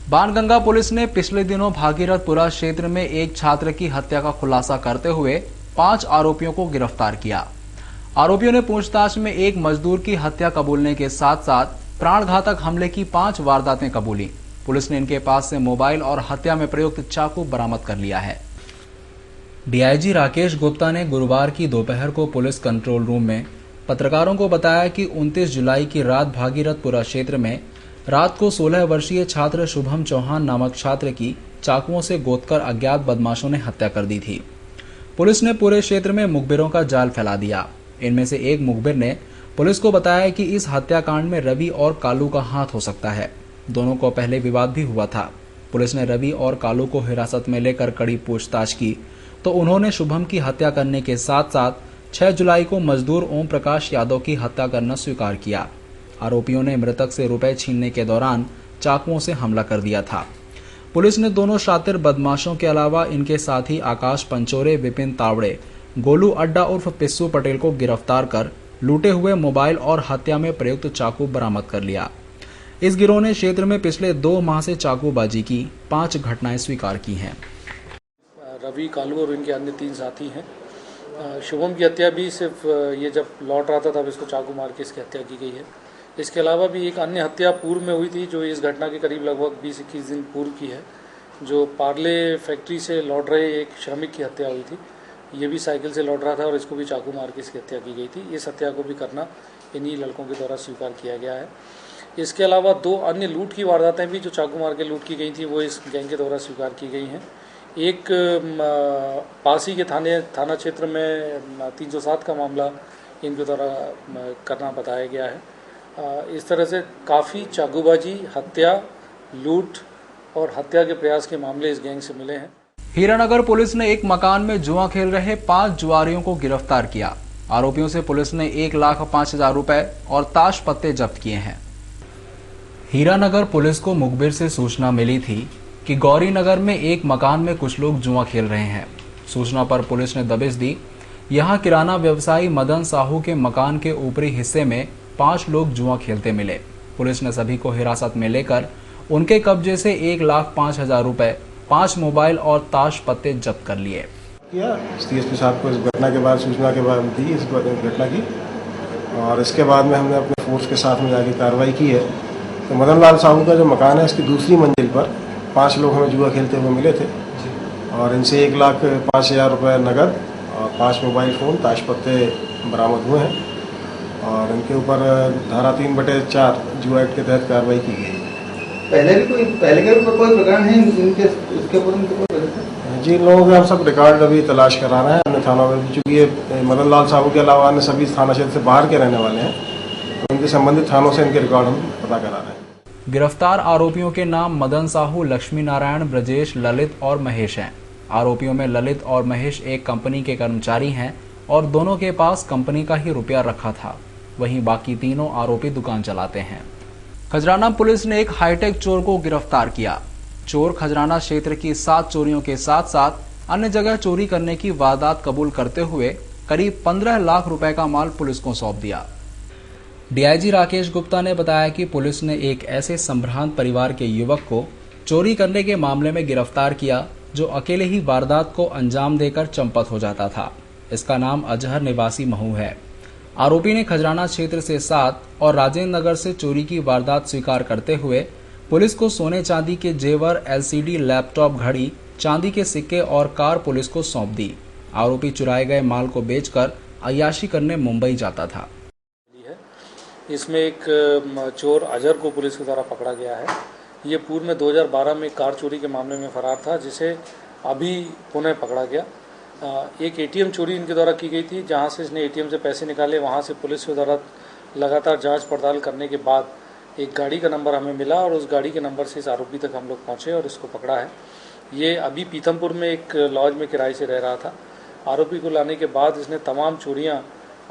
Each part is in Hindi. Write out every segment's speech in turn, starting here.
बाणगंगा पुलिस ने पिछले दिनों भागीरथपुरा क्षेत्र में एक छात्र की हत्या का खुलासा करते हुए 5 आरोपियों को गिरफ्तार किया। आरोपियों ने पूछताछ में एक मजदूर की हत्या कबूलने के साथ साथ प्राणघातक हमले की 5 वारदातें कबूली। पुलिस ने इनके पास से मोबाइल और हत्या में प्रयुक्त चाकू बरामद कर लिया है। डीआईजी राकेश गुप्ता ने गुरुवार की दोपहर को पुलिस कंट्रोल रूम में पत्रकारों को बताया कि 29 जुलाई की रात भागीरथपुरा क्षेत्र में रात को 16 वर्षीय छात्र शुभम चौहान नामक छात्र की चाकुओं से गोदकर अज्ञात बदमाशों ने हत्या कर दी थी। पुलिस ने पूरे क्षेत्र में मुखबिरों का जाल फैला दिया। इनमें से एक मुखबिर ने पुलिस को बताया कि इस हत्याकांड में रवि और कालू का हाथ हो सकता है। दोनों को पहले विवाद भी हुआ था। पुलिस ने रवि और कालू को हिरासत में लेकर कड़ी पूछताछ की तो उन्होंने शुभम की हत्या करने के साथ साथ 6 जुलाई को मजदूर ओम प्रकाश यादव की हत्या करना स्वीकार किया। आरोपियों ने मृतक से रुपए छीनने के दौरान चाकुओं से हमला कर दिया था। पुलिस ने दोनों शातिर बदमाशों के अलावा इनके साथी आकाश पंचोरे, विपिन तावड़े, गोलू अड्डा उर्फ पिस्सू पटेल को गिरफ्तार कर लूटे हुए मोबाइल और हत्या में प्रयुक्त चाकू बरामद कर लिया। इस गिरोह ने क्षेत्र में पिछले 2 माह से चाकूबाजी की 5 घटनाएं स्वीकार की हैं। रवि, कालू और इनके अन्य 3 साथी हैं। शुभम की हत्या भी सिर्फ ये जब लौट रहा था तब इसको चाकू मार के इसकी हत्या की गई है। इसके अलावा भी एक अन्य हत्या पूर्व में हुई थी जो इस घटना के करीब लगभग 20-21 दिन पूर्व की है, जो पार्ले फैक्ट्री से लौट रहे एक श्रमिक की हत्या हुई थी। ये भी साइकिल से लौट रहा था और इसको भी चाकू मार के इसकी हत्या की गई थी। इस हत्या को भी करना इन्हीं लड़कों के द्वारा स्वीकार किया गया है। इसके अलावा 2 अन्य लूट की वारदातें भी जो चाकू मार के लूट की गई थी वो इस गैंग के द्वारा स्वीकार की गई हैं। एक पासी के थाना क्षेत्र में 307 का मामला इनके द्वारा करना बताया गया है। इस तरह से काफ़ी चाकूबाजी, हत्या, लूट और हत्या के प्रयास के मामले इस गैंग से मिले हैं। हीरानगर पुलिस ने एक मकान में जुआ खेल रहे 5 जुआरियों को गिरफ्तार किया। आरोपियों से पुलिस ने 1,05,000 रुपए और ताश पत्ते जब्त किए हैं। हीरानगर पुलिस को मुखबिर से सूचना मिली थी कि गौरी नगर में एक मकान में कुछ लोग जुआ खेल रहे हैं। सूचना पर पुलिस ने दबिश दी। यहां किराना व्यवसायी मदन साहू के मकान के ऊपरी हिस्से में 5 लोग जुआ खेलते मिले। पुलिस ने सभी को हिरासत में लेकर उनके कब्जे से 1,05,000 रुपए, 5 मोबाइल और ताश पत्ते जब्त कर लिए। एसपी साहब को इस घटना के बाद सूचना के बाद दी इस घटना की, और इसके बाद में हमने अपने फोर्स के साथ में जाके कार्रवाई की है। तो मदन लाल साहू का जो मकान है इसकी दूसरी मंजिल पर 5 लोग हमें जुआ खेलते हुए मिले थे और इनसे 1,05,000 रुपये नगद और 5 मोबाइल फ़ोन, ताश पत्ते बरामद हुए हैं और इनके ऊपर धारा 3/4 जुआ एक्ट के तहत कार्रवाई की गई। पहले के कोई प्रकरण है इनके उसके ऊपर? जी, इन लोगों के हम सब रिकॉर्ड अभी तलाश करा रहे हैं अन्य थानों में, चूँकि ये मदन लाल साहू के अलावा अन्य सभी थाना क्षेत्र से बाहर के रहने वाले हैं, तो उनके संबंधित थानों से इनके रिकॉर्ड हम पता करा रहे हैं। गिरफ्तार आरोपियों के नाम मदन साहू, लक्ष्मी नारायण, ब्रजेश, ललित और महेश हैं। आरोपियों में ललित और महेश एक कंपनी के कर्मचारी हैं और दोनों के पास कंपनी का ही रुपया रखा था। वहीं बाकी तीनों आरोपी दुकान चलाते हैं। खजराना पुलिस ने एक हाईटेक चोर को गिरफ्तार किया। चोर खजराना क्षेत्र की 7 चोरियों के साथ साथ अन्य जगह चोरी करने की वारदात कबूल करते हुए करीब 15 लाख रुपए का माल पुलिस को सौंप दिया। डीआईजी राकेश गुप्ता ने बताया कि पुलिस ने एक ऐसे संभ्रांत परिवार के युवक को चोरी करने के मामले में गिरफ्तार किया जो अकेले ही वारदात को अंजाम देकर चंपत हो जाता था। इसका नाम अजहर निवासी महू है। आरोपी ने खजराना क्षेत्र से 7 और राजेंद्र नगर से चोरी की वारदात स्वीकार करते हुए पुलिस को सोने चांदी के जेवर, एलसीडी, लैपटॉप, घड़ी, चांदी के सिक्के और कार पुलिस को सौंप दी। आरोपी चुराए गए माल को बेचकर अय्याशी करने मुंबई जाता था। इसमें एक चोर अजहर को पुलिस के द्वारा पकड़ा गया है। ये पूर्व में 2012 में कार चोरी के मामले में फरार था, जिसे अभी पुनः पकड़ा गया। एक एटीएम चोरी इनके द्वारा की गई थी, जहां से इसने एटीएम से पैसे निकाले। वहां से पुलिस के द्वारा लगातार जांच पड़ताल करने के बाद एक गाड़ी का नंबर हमें मिला और उस गाड़ी के नंबर से इस आरोपी तक हम लोग पहुंचे और इसको पकड़ा है। ये अभी पीथमपुर में एक लॉज में किराए से रह रहा था। आरोपी को लाने के बाद इसने तमाम चोरियाँ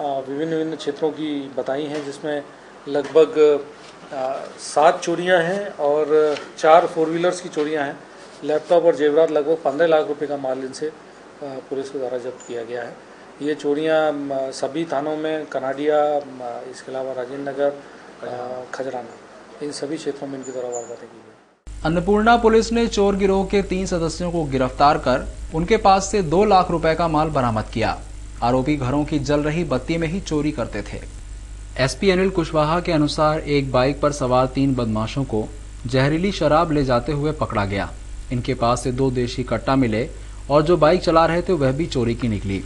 विभिन्न क्षेत्रों की बताई हैं, जिसमें लगभग 7 चोरियां हैं और 4 4 व्हीलर्स की चोरियां हैं। लैपटॉप और जेवरात लगभग 15 लाख रुपए का माल इनसे पुलिस के द्वारा जब्त किया गया है। ये चोरियां सभी थानों में, कनाडिया, इसके अलावा राजेंद्र नगर, खजराना, इन सभी क्षेत्रों में इनके द्वारा वारदातें की गई। अन्नपूर्णा पुलिस ने चोर गिरोह के 3 सदस्यों को गिरफ्तार कर उनके पास से 2 लाख रुपए का माल बरामद किया। आरोपी घरों की जल रही बत्ती में ही चोरी करते थे। एसपी अनिल कुशवाहा के अनुसार एक बाइक पर सवार 3 बदमाशों को जहरीली शराब ले जाते हुए पकड़ा गया। इनके पास से 2 देशी कट्टा मिले और जो बाइक चला रहे थे वह भी चोरी की निकली।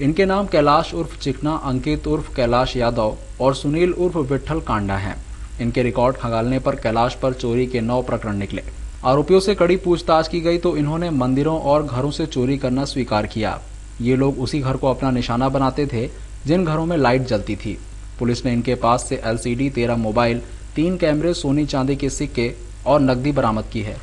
इनके नाम कैलाश उर्फ चिकना, अंकित उर्फ कैलाश यादव और सुनील उर्फ विठल कांडा हैं। इनके रिकॉर्ड खंगालने पर कैलाश पर चोरी के 9 प्रकरण निकले। आरोपियों से कड़ी पूछताछ की गई तो इन्होंने मंदिरों और घरों से चोरी करना स्वीकार किया। ये लोग उसी घर को अपना निशाना बनाते थे जिन घरों में लाइट जलती थी। पुलिस ने इनके पास से LCD, 13 मोबाइल, 3 कैमरे, सोने चांदी के सिक्के और नकदी बरामद की है।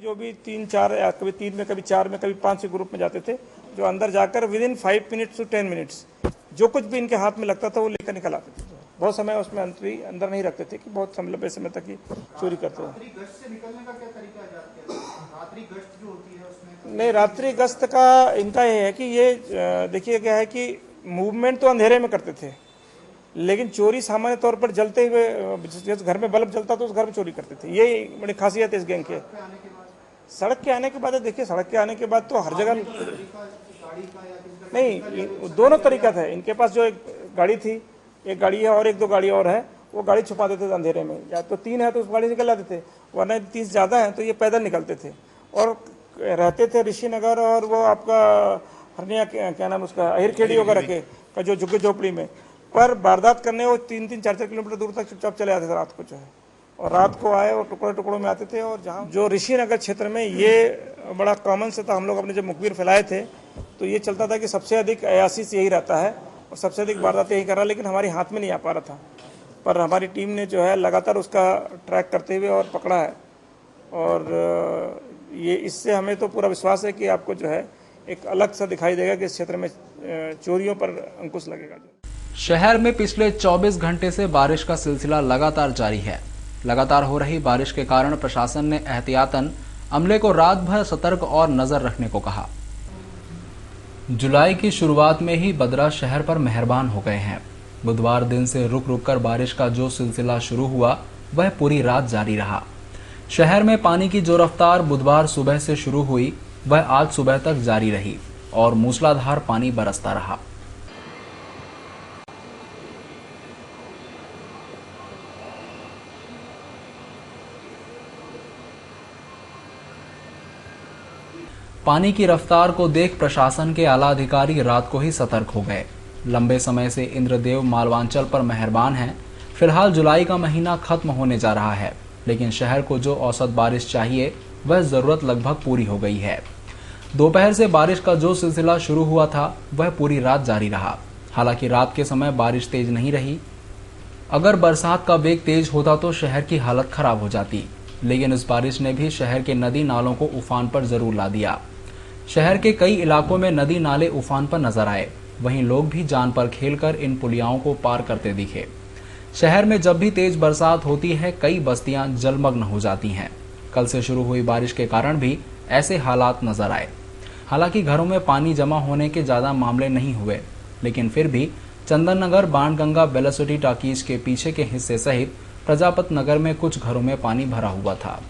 जो भी 3-4 या कभी 3 में, कभी 4 में, कभी 5 के ग्रुप में जाते थे, जो अंदर जाकर विदिन 5 मिनट्स टू 10 मिनट्स जो कुछ भी इनके हाथ में लगता था वो लेकर निकल आते थे। बहुत समय उसमें अंदर नहीं रखते थे कि बहुत लंबे समय तक ही चोरी करते थे। नहीं, रात्रि गश्त का इनका ये है कि ये देखिए क्या है कि मूवमेंट तो अंधेरे में करते थे, लेकिन चोरी सामान्य तौर पर जलते हुए, जिस घर में बल्ब जलता तो उस घर में चोरी करते थे। ये बड़ी खासियत है इस गैंग की। सड़क के आने के बाद देखिए, सड़क के आने के बाद तो हर जगह नहीं, दोनों तरीका था। इनके पास जो एक गाड़ी थी, एक गाड़ी है और 1-2 गाड़ी और है, वो गाड़ी छुपा देते थे अंधेरे में। या तो 3 है तो उस गाड़ी निकल जाते थे, वरना 30 ज्यादा है तो ये पैदल निकलते थे। और रहते थे ऋषि नगर और वो आपका हरनिया क्या नाम उसका अहिरखेड़ी वगैरह के का जो झुग्गी झोपड़ी में। पर वारदात करने वो 3-3, 4-4 किलोमीटर दूर तक चुपचाप चले आते थे रात को जो है, और रात को आए और टुकड़ों में आते थे। और जहाँ जो ऋषि नगर क्षेत्र में ये बड़ा कॉमन से था, हम लोग अपने जब मुखबिर फैलाए थे तो ये चलता था कि सबसे अधिक अयासी से यही रहता है और सबसे अधिक वारदात यही कर रहा है, लेकिन हमारी हाथ में नहीं आ पा रहा था। पर हमारी टीम ने जो है लगातार उसका ट्रैक करते हुए और पकड़ा है। और ये इससे हमें तो पूरा विश्वास है कि आपको जो है एक अलग सा दिखाई देगा कि इस क्षेत्र में चोरियों पर अंकुश लगेगा। शहर में पिछले 24 घंटे से बारिश का सिलसिला लगातार जारी है। लगातार हो रही बारिश के कारण प्रशासन ने एहतियातन अमले को रात भर सतर्क और नजर रखने को कहा। जुलाई की शुरुआत में ही बदरा शहर पर मेहरबान हो गए हैं। बुधवार दिन से रुक रुक कर बारिश का जो सिलसिला शुरू हुआ वह पूरी रात जारी रहा। शहर में पानी की जो रफ्तार बुधवार सुबह से शुरू हुई वह आज सुबह तक जारी रही और मूसलाधार पानी बरसता रहा। पानी की रफ्तार को देख प्रशासन के आला अधिकारी रात को ही सतर्क हो गए। लंबे समय से इंद्रदेव मालवांचल पर मेहरबान हैं। फिलहाल जुलाई का महीना खत्म होने जा रहा है, लेकिन शहर को जो औसत बारिश चाहिए वह जरूरत लगभग पूरी हो गई है। दोपहर से बारिश का जो सिलसिला शुरू हुआ था वह पूरी रात जारी रहा। हालांकि रात के समय बारिश तेज नहीं रही। अगर बरसात का वेग तेज होता तो शहर की हालत खराब हो जाती, लेकिन इस बारिश ने भी शहर के नदी नालों को उफान पर जरूर ला दिया। शहर के कई इलाकों में नदी नाले उफान पर नजर आए। वहीं लोग भी जान पर खेलकर इन पुलियाओं को पार करते दिखे। शहर में जब भी तेज बरसात होती है कई बस्तियां जलमग्न हो जाती हैं। कल से शुरू हुई बारिश के कारण भी ऐसे हालात नजर आए। हालांकि घरों में पानी जमा होने के ज्यादा मामले नहीं हुए, लेकिन फिर भी चंदन नगर, बाणगंगा, बेलासिटी टाकीज के पीछे के हिस्से सहित प्रजापत नगर में कुछ घरों में पानी भरा हुआ था।